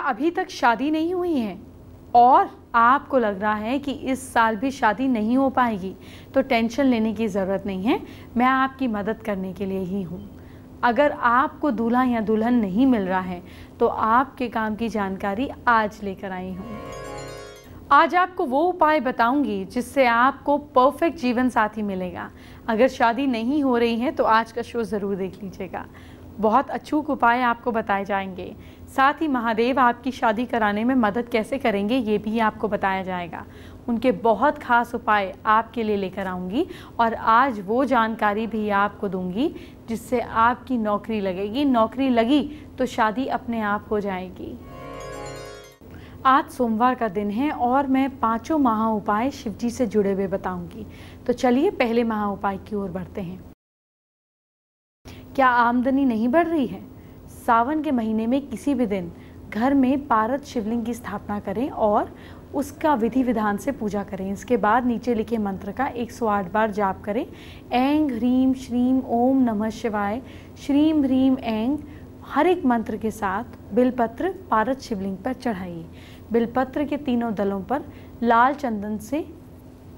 अभी तक शादी नहीं हुई है और आपको लग रहा है कि इस साल भी शादी नहीं हो पाएगी, तो टेंशन लेने की ज़रूरत नहीं है। मैं आपकी मदद करने के लिए ही हूँ। अगर आपको दूल्हा या दुल्हन नहीं मिल रहा है तो आपके काम की जानकारी आज लेकर आई हूँ। आज आपको वो उपाय बताऊंगी जिससे आपको परफेक्ट जीवन साथी मिलेगा। अगर शादी नहीं हो रही है तो आज का शो ज़रूर देख लीजिएगा। बहुत अचूक उपाय आपको बताए जाएंगे। साथ ही महादेव आपकी शादी कराने में मदद कैसे करेंगे ये भी आपको बताया जाएगा। उनके बहुत खास उपाय आपके लिए लेकर आऊँगी और आज वो जानकारी भी आपको दूंगी जिससे आपकी नौकरी लगेगी। नौकरी लगी तो शादी अपने आप हो जाएगी। आज सोमवार का दिन है और मैं 5 महा उपाय शिवजी से जुड़े हुए बताऊंगी। तो चलिए पहले महा उपाय की ओर बढ़ते हैं। क्या आमदनी नहीं बढ़ रही है? सावन के महीने में किसी भी दिन घर में पारद शिवलिंग की स्थापना करें और उसका विधि विधान से पूजा करें। इसके बाद नीचे लिखे मंत्र का 108 बार जाप करें। ऐं ह्रीं श्रीं ओम नमः शिवाय, श्रीं ह्रीं ऐं। हर एक मंत्र के साथ बिलपत्र पारद शिवलिंग पर चढ़ाइए। बिलपत्र के तीनों दलों पर लाल चंदन से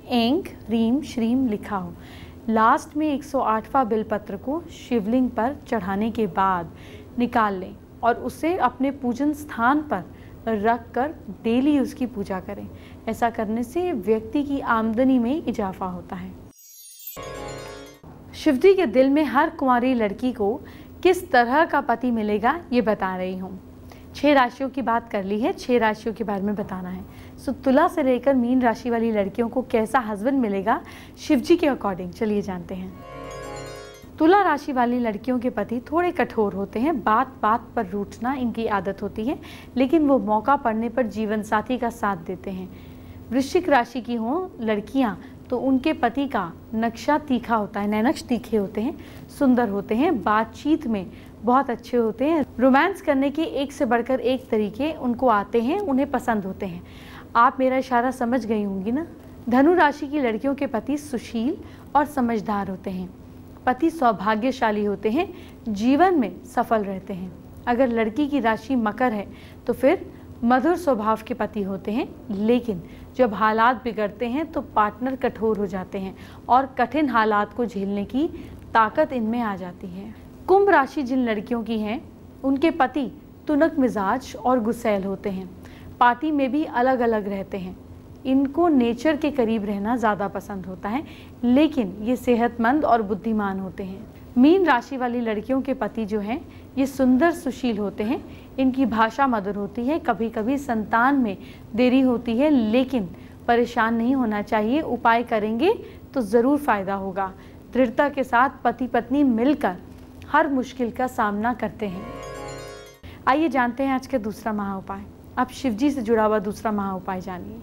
ऐं ह्रीं श्रीं लिखा हो। लास्ट में 108वां बिलपत्र को शिवलिंग पर चढ़ाने के बाद निकाल लें और उसे अपने पूजन स्थान पर रख कर डेली उसकी पूजा करें। ऐसा करने से व्यक्ति की आमदनी में इजाफा होता है। शिवजी के दिल में हर कुंवारी लड़की को किस तरह का पति मिलेगा ये बता रही हूँ। 6 राशियों की बात कर ली है, 6 राशियों के बारे में बताना है। सो तुला से लेकर मीन राशि वाली लड़कियों को कैसा हस्बैंड मिलेगा शिवजी के अकॉर्डिंग, चलिए जानते हैं। तुला राशि वाली लड़कियों के पति थोड़े कठोर होते हैं। बात बात पर रूठना इनकी आदत होती है, लेकिन वो मौका पड़ने पर जीवन साथी का साथ देते हैं। वृश्चिक राशि की हों लड़कियां तो उनके पति का नक्शा तीखा होता है, नैनक्श तीखे होते हैं, सुंदर होते हैं, बातचीत में बहुत अच्छे होते हैं। रोमांस करने के एक से बढ़कर एक तरीके उनको आते हैं, उन्हें पसंद होते हैं। आप मेरा इशारा समझ गई होंगी ना। धनु राशि की लड़कियों के पति सुशील और समझदार होते हैं। पति सौभाग्यशाली होते हैं, जीवन में सफल रहते हैं। अगर लड़की की राशि मकर है तो फिर मधुर स्वभाव के पति होते हैं, लेकिन जब हालात बिगड़ते हैं तो पार्टनर कठोर हो जाते हैं और कठिन हालात को झेलने की ताकत इनमें आ जाती है। कुंभ राशि जिन लड़कियों की है उनके पति तुनक मिजाज और गुस्सैल होते हैं। पार्टी में भी अलग अलग रहते हैं। इनको नेचर के करीब रहना ज़्यादा पसंद होता है, लेकिन ये सेहतमंद और बुद्धिमान होते हैं। मीन राशि वाली लड़कियों के पति जो हैं ये सुंदर सुशील होते हैं। इनकी भाषा मधुर होती है। कभी कभी संतान में देरी होती है, लेकिन परेशान नहीं होना चाहिए। उपाय करेंगे तो ज़रूर फायदा होगा। दृढ़ता के साथ पति पत्नी मिलकर हर मुश्किल का सामना करते हैं। आइए जानते हैं आज का दूसरा महा उपाय। अब शिवजी से जुड़ा हुआ दूसरा महा उपाय जानिए।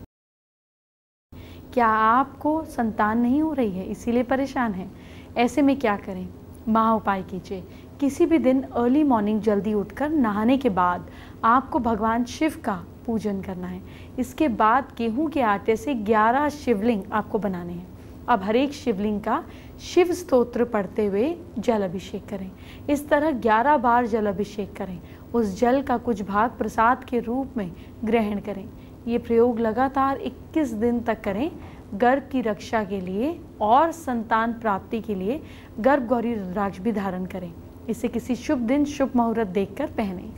क्या आपको संतान नहीं हो रही है, इसीलिए परेशान है? ऐसे में क्या करें? महा उपाय कीजिए। किसी भी दिन अर्ली मॉर्निंग जल्दी उठकर नहाने के बाद आपको भगवान शिव का पूजन करना है। इसके बाद गेहूं के आटे से 11 शिवलिंग आपको बनाने हैं। अब हर एक शिवलिंग का शिव स्तोत्र पढ़ते हुए जल अभिषेक करें। इस तरह 11 बार जल अभिषेक करें। उस जल का कुछ भाग प्रसाद के रूप में ग्रहण करें। ये प्रयोग लगातार 21 दिन तक करें। गर्भ की रक्षा के लिए और संतान प्राप्ति के लिए गर्भ गौरी रुद्राक्ष भी धारण करें। इसे किसी शुभ दिन शुभ मुहूर्त देखकर पहनें।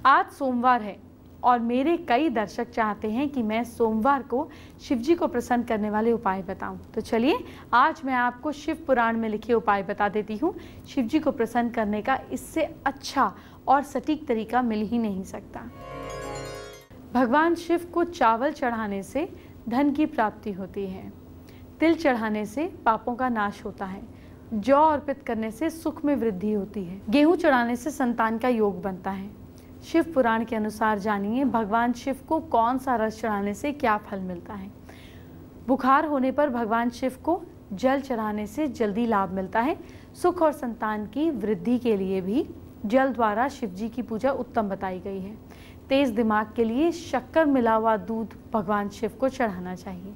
आज सोमवार है और मेरे कई दर्शक चाहते हैं कि मैं सोमवार को शिवजी को प्रसन्न करने वाले उपाय बताऊं। तो चलिए आज मैं आपको शिव पुराण में लिखे उपाय बता देती हूं। शिवजी को प्रसन्न करने का इससे अच्छा और सटीक तरीका मिल ही नहीं सकता। भगवान शिव को चावल चढ़ाने से धन की प्राप्ति होती है। तिल चढ़ाने से पापों का नाश होता है। जौ अर्पित करने से सुख में वृद्धि होती है। गेहूं चढ़ाने से संतान का योग बनता है। शिव पुराण के अनुसार जानिए भगवान शिव को कौन सा रस चढ़ाने से क्या फल मिलता है। बुखार होने पर भगवान शिव को जल चढ़ाने से जल्दी लाभ मिलता है। सुख और संतान की वृद्धि के लिए भी जल द्वारा शिवजी की पूजा उत्तम बताई गई है। तेज दिमाग के लिए शक्कर मिला हुआ दूध भगवान शिव को चढ़ाना चाहिए।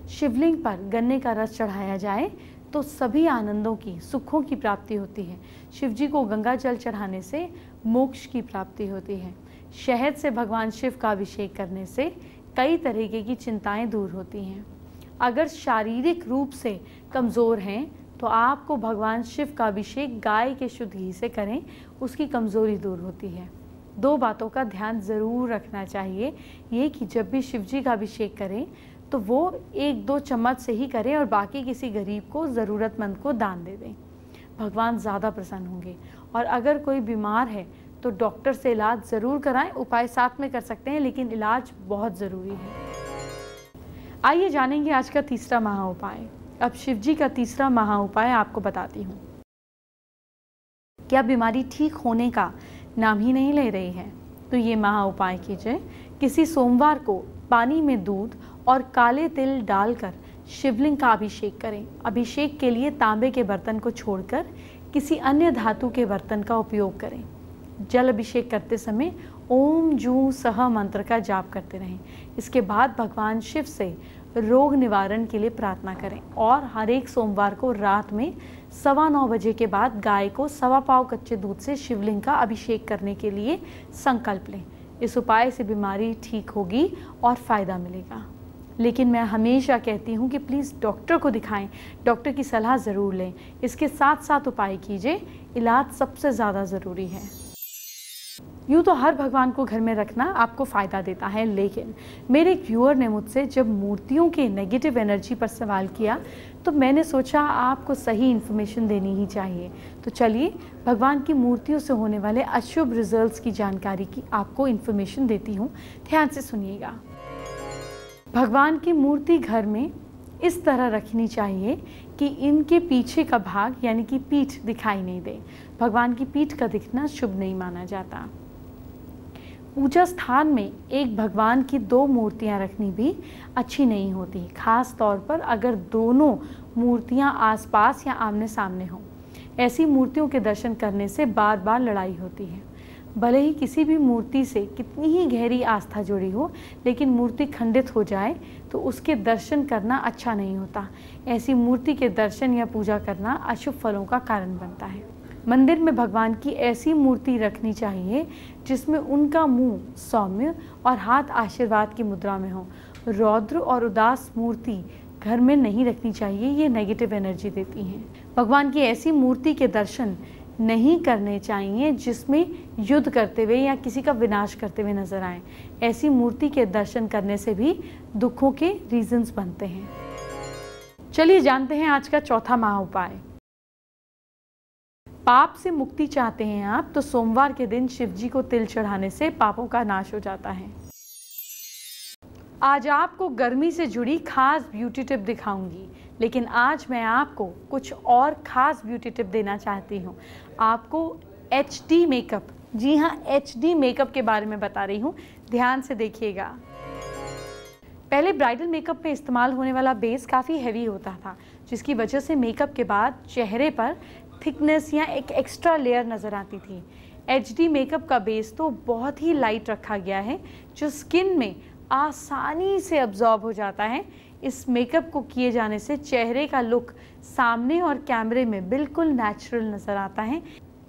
शिवलिंग पर गन्ने का रस चढ़ाया जाए तो सभी आनंदों की, सुखों की प्राप्ति होती है। शिवजी को गंगा जल चढ़ाने से मोक्ष की प्राप्ति होती है। शहद से भगवान शिव का अभिषेक करने से कई तरीके की चिंताएं दूर होती हैं। अगर शारीरिक रूप से कमज़ोर हैं तो आपको भगवान शिव का अभिषेक गाय के शुद्ध घी से करें, उसकी कमज़ोरी दूर होती है। 2 बातों का ध्यान ज़रूर रखना चाहिए, ये कि जब भी शिव जी का अभिषेक करें तो वो 1-2 चम्मच से ही करें और बाकी किसी गरीब को, ज़रूरतमंद को दान दे दें। भगवान ज़्यादा प्रसन्न होंगे। और अगर कोई बीमार है तो डॉक्टर से इलाज ज़रूर कराएं। उपाय साथ में कर सकते हैं लेकिन इलाज बहुत ज़रूरी है। आइए जानेंगे आज का तीसरा महा उपाय। अब शिव जी का तीसरा महा उपाय आपको बताती हूँ। क्या बीमारी ठीक होने का नाम ही नहीं ले रही है तो ये महा उपाय कीजिए। किसी सोमवार को पानी में दूध और काले तिल डालकर शिवलिंग का अभिषेक करें। अभिषेक के लिए तांबे के बर्तन को छोड़कर किसी अन्य धातु के बर्तन का उपयोग करें। जल अभिषेक करते समय ओम जू सह मंत्र का जाप करते रहें। इसके बाद भगवान शिव से रोग निवारण के लिए प्रार्थना करें और हर एक सोमवार को रात में 9:15 बजे के बाद गाय को 1.25 पाव कच्चे दूध से शिवलिंग का अभिषेक करने के लिए संकल्प लें। इस उपाय से बीमारी ठीक होगी और फ़ायदा मिलेगा। लेकिन मैं हमेशा कहती हूँ कि प्लीज़ डॉक्टर को दिखाएं, डॉक्टर की सलाह ज़रूर लें। इसके साथ साथ उपाय कीजिए, इलाज सबसे ज़्यादा ज़रूरी है। यूँ तो हर भगवान को घर में रखना आपको फ़ायदा देता है, लेकिन मेरे एक व्यूअर ने मुझसे जब मूर्तियों के नेगेटिव एनर्जी पर सवाल किया तो मैंने सोचा आपको सही इन्फॉर्मेशन देनी ही चाहिए। तो चलिए भगवान की मूर्तियों से होने वाले अशुभ रिजल्ट्स की जानकारी की आपको इन्फॉर्मेशन देती हूँ, ध्यान से सुनिएगा। भगवान की मूर्ति घर में इस तरह रखनी चाहिए कि इनके पीछे का भाग यानी कि पीठ दिखाई नहीं दे। भगवान की पीठ का दिखना शुभ नहीं माना जाता। पूजा स्थान में एक भगवान की 2 मूर्तियां रखनी भी अच्छी नहीं होती, खास तौर पर अगर दोनों मूर्तियां आसपास या आमने सामने हों। ऐसी मूर्तियों के दर्शन करने से बार बार लड़ाई होती है। भले ही किसी भी मूर्ति से कितनी ही गहरी आस्था जुड़ी हो, लेकिन मूर्ति खंडित हो जाए तो उसके दर्शन करना अच्छा नहीं होता। ऐसी मूर्ति के दर्शन या पूजा करना अशुभ फलों का कारण बनता है। मंदिर में भगवान की ऐसी मूर्ति रखनी चाहिए जिसमें उनका मुंह सौम्य और हाथ आशीर्वाद की मुद्रा में हो। रौद्र और उदास मूर्ति घर में नहीं रखनी चाहिए, ये नेगेटिव एनर्जी देती हैं। भगवान की ऐसी मूर्ति के दर्शन नहीं करने चाहिए जिसमें युद्ध करते हुए या किसी का विनाश करते हुए नजर आए। ऐसी मूर्ति के दर्शन करने से भी दुखों के रीजंस बनते हैं। चलिए जानते हैं आज का चौथा महा उपाय। पाप से मुक्ति चाहते हैं आप तो सोमवार के दिन शिव जी को तिल चढ़ाने से पापों का नाश हो जाता है। आज आपको गर्मी से जुड़ी खास ब्यूटी टिप दिखाऊंगी, लेकिन आज मैं आपको कुछ और खास ब्यूटी टिप देना चाहती हूँ। आपको HD मेकअप, जी हाँ HD मेकअप के बारे में बता रही हूँ, ध्यान से देखिएगा। पहले ब्राइडल मेकअप में इस्तेमाल होने वाला बेस काफ़ी हैवी होता था, जिसकी वजह से मेकअप के बाद चेहरे पर थिकनेस या एक एक्स्ट्रा लेयर नज़र आती थी। HD मेकअप का बेस तो बहुत ही लाइट रखा गया है, जो स्किन में आसानी से अब्जॉर्ब हो जाता है। इस मेकअप को किए जाने से चेहरे का लुक सामने और कैमरे में बिल्कुल नेचुरल नज़र आता है।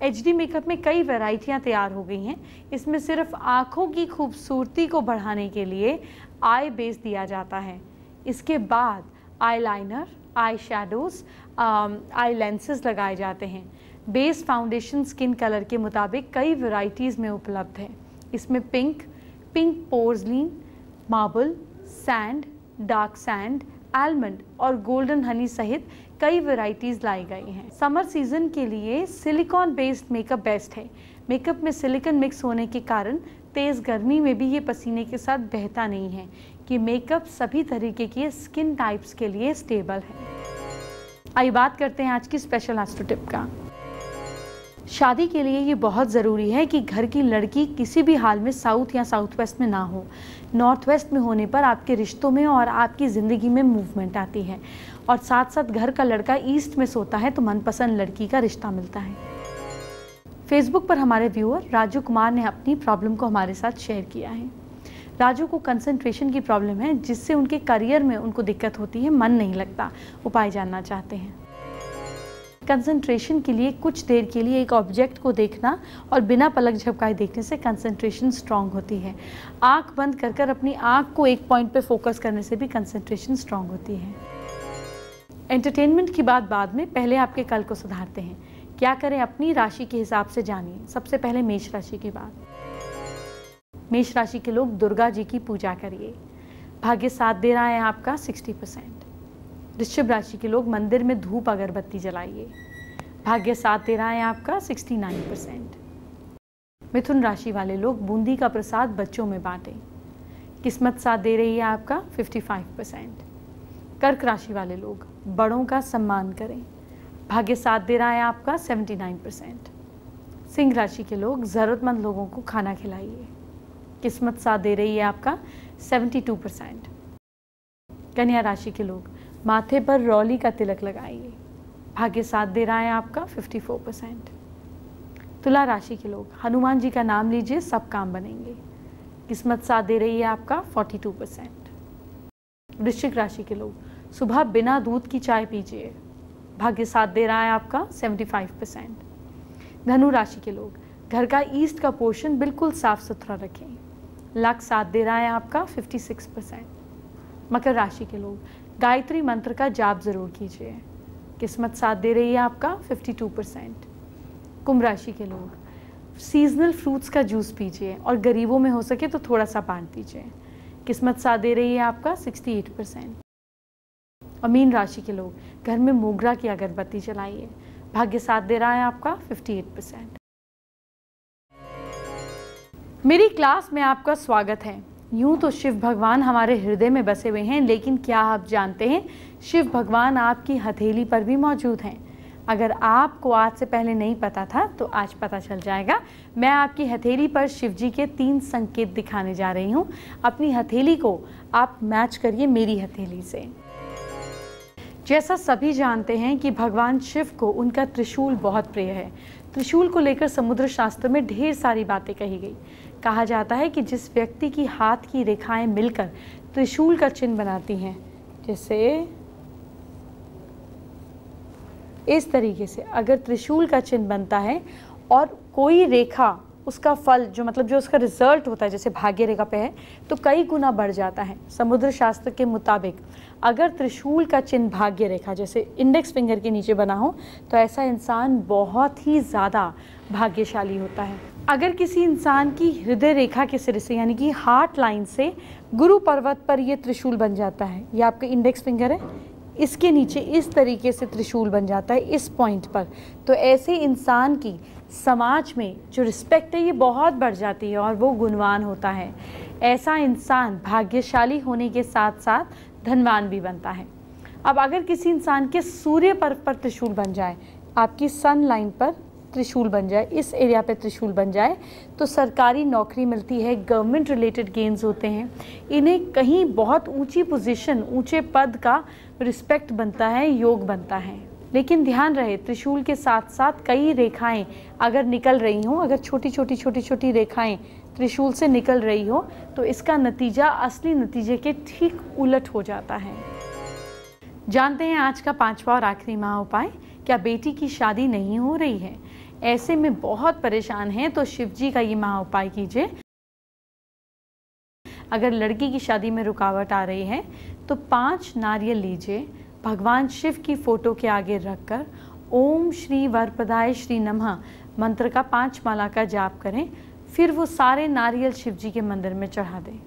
HD मेकअप में कई वैरायटियां तैयार हो गई हैं। इसमें सिर्फ आँखों की खूबसूरती को बढ़ाने के लिए आई बेस दिया जाता है। इसके बाद आई लाइनर, आई शेडोज़, आई लेंसेज लगाए जाते हैं। बेस फाउंडेशन स्किन कलर के मुताबिक कई वैरायटीज़ में उपलब्ध है। इसमें pink porcelain, marble, sand, dark sand, almond और गोल्डन हनी सहित कई वैरायटीज़ लाई गई हैं। समर सीजन के लिए सिलिकॉन बेस्ड मेकअप बेस्ट है। मेकअप में सिलिकॉन मिक्स होने के कारण तेज़ गर्मी में भी ये पसीने के साथ बहता नहीं है। कि मेकअप सभी तरीके के स्किन टाइप्स के लिए स्टेबल है। आइए बात करते हैं आज की स्पेशल एस्ट्रो टिप का। शादी के लिए ये बहुत ज़रूरी है कि घर की लड़की किसी भी हाल में साउथ या साउथ वेस्ट में ना हो। नॉर्थ वेस्ट में होने पर आपके रिश्तों में और आपकी ज़िंदगी में मूवमेंट आती है, और साथ साथ घर का लड़का ईस्ट में सोता है तो मनपसंद लड़की का रिश्ता मिलता है। फेसबुक पर हमारे व्यूअर राजू कुमार ने अपनी प्रॉब्लम को हमारे साथ शेयर किया है। राजू को कंसंट्रेशन की प्रॉब्लम है, जिससे उनके करियर में उनको दिक्कत होती है, मन नहीं लगता। उपाय जानना चाहते हैं। कंसंट्रेशन के लिए कुछ देर के लिए एक ऑब्जेक्ट को देखना और बिना पलक झपकाए देखने से कंसंट्रेशन स्ट्रांग होती है। आंख बंद कर कर अपनी आंख को एक पॉइंट पे फोकस करने से भी कंसंट्रेशन स्ट्रांग होती है। एंटरटेनमेंट की बात बाद में, पहले आपके कल को सुधारते हैं। क्या करें अपनी राशि के हिसाब से जानिए। सबसे पहले मेष राशि की बात। मेष राशि के लोग दुर्गा जी की पूजा करिए। भाग्य साथ दे रहा है आपका 60%। वृश्चिक राशि के लोग मंदिर में धूप अगरबत्ती जलाइए। भाग्य साथ दे रहा है आपका 69%। मिथुन राशि वाले लोग बूंदी का प्रसाद बच्चों में बांटें। किस्मत साथ दे रही है आपका 55%। कर्क राशि वाले लोग बड़ों का सम्मान करें। भाग्य साथ दे रहा है आपका 79%। सिंह राशि के लोग ज़रूरतमंद लोगों को खाना खिलाइए। किस्मत साथ दे रही है आपका 72%। कन्या राशि के लोग माथे पर रौली का तिलक लगाइए। भाग्य साथ दे रहा है आपका 54%। तुला राशि के लोग हनुमान जी का नाम लीजिए, सब काम बनेंगे। किस्मत साथ दे रही है आपका 42%। वृश्चिक राशि के लोग सुबह बिना दूध की चाय पीजिए। भाग्य साथ दे रहा है आपका 75%। धनु राशि के लोग घर का ईस्ट का पोर्शन बिल्कुल साफ सुथरा रखें। लक साथ दे रहा है आपका 56%। मकर राशि के लोग गायत्री मंत्र का जाप जरूर कीजिए। किस्मत साथ दे रही है आपका 52%। कुंभ राशि के लोग सीजनल फ्रूट्स का जूस पीजिए और गरीबों में हो सके तो थोड़ा सा बांट दीजिए। किस्मत साथ दे रही है आपका 68%। और मीन राशि के लोग घर में मोगरा की अगरबत्ती जलाइए। भाग्य साथ दे रहा है आपका 58%। मेरी क्लास में आपका स्वागत है। यूं तो शिव भगवान हमारे हृदय में बसे हुए हैं, लेकिन क्या आप जानते हैं शिव भगवान आपकी हथेली पर भी मौजूद हैं। अगर आपको आज से पहले नहीं पता था तो आज पता चल जाएगा। मैं आपकी हथेली पर शिव जी के 3 संकेत दिखाने जा रही हूं। अपनी हथेली को आप मैच करिए मेरी हथेली से। जैसा सभी जानते हैं कि भगवान शिव को उनका त्रिशूल बहुत प्रिय है। त्रिशूल को लेकर समुद्र शास्त्र में ढेर सारी बातें कही गई। कहा जाता है कि जिस व्यक्ति की हाथ की रेखाएं मिलकर त्रिशूल का चिन्ह बनाती हैं, जैसे इस तरीके से अगर त्रिशूल का चिन्ह बनता है और कोई रेखा उसका फल जो उसका रिजल्ट होता है जैसे भाग्य रेखा पे है तो कई गुना बढ़ जाता है। समुद्र शास्त्र के मुताबिक अगर त्रिशूल का चिन्ह भाग्य रेखा जैसे इंडेक्स फिंगर के नीचे बना हो तो ऐसा इंसान बहुत ही ज़्यादा भाग्यशाली होता है। अगर किसी इंसान की हृदय रेखा के सिरे से यानी कि हार्ट लाइन से गुरु पर्वत पर ये त्रिशूल बन जाता है, ये आपका इंडेक्स फिंगर है, इसके नीचे इस तरीके से त्रिशूल बन जाता है इस पॉइंट पर, तो ऐसे इंसान की समाज में जो रिस्पेक्ट है ये बहुत बढ़ जाती है और वो गुणवान होता है। ऐसा इंसान भाग्यशाली होने के साथ साथ धनवान भी बनता है। अब अगर किसी इंसान के सूर्य पर्व पर त्रिशूल बन जाए, आपकी सन लाइन पर त्रिशूल बन जाए, इस एरिया पे त्रिशूल बन जाए, तो सरकारी नौकरी मिलती है, गवर्नमेंट रिलेटेड गेन्स होते हैं, इन्हें कहीं बहुत ऊंची पोजीशन, ऊंचे पद का रिस्पेक्ट बनता है, योग बनता है। लेकिन ध्यान रहे त्रिशूल के साथ साथ कई रेखाएं अगर निकल रही हों, अगर छोटी छोटी रेखाएं त्रिशूल से निकल रही हो तो इसका नतीजा असली नतीजे के ठीक उलट हो जाता है। जानते हैं आज का 5वां और आखिरी महा उपाय। क्या बेटी की शादी नहीं हो रही है, ऐसे में बहुत परेशान हैं तो शिव जी का ये महा उपाय कीजिए। अगर लड़की की शादी में रुकावट आ रही है तो 5 नारियल लीजिए, भगवान शिव की फोटो के आगे रखकर ओम श्री वरप्रदाय श्री नमः मंत्र का 5 माला का जाप करें, फिर वो सारे नारियल शिव जी के मंदिर में चढ़ा दें।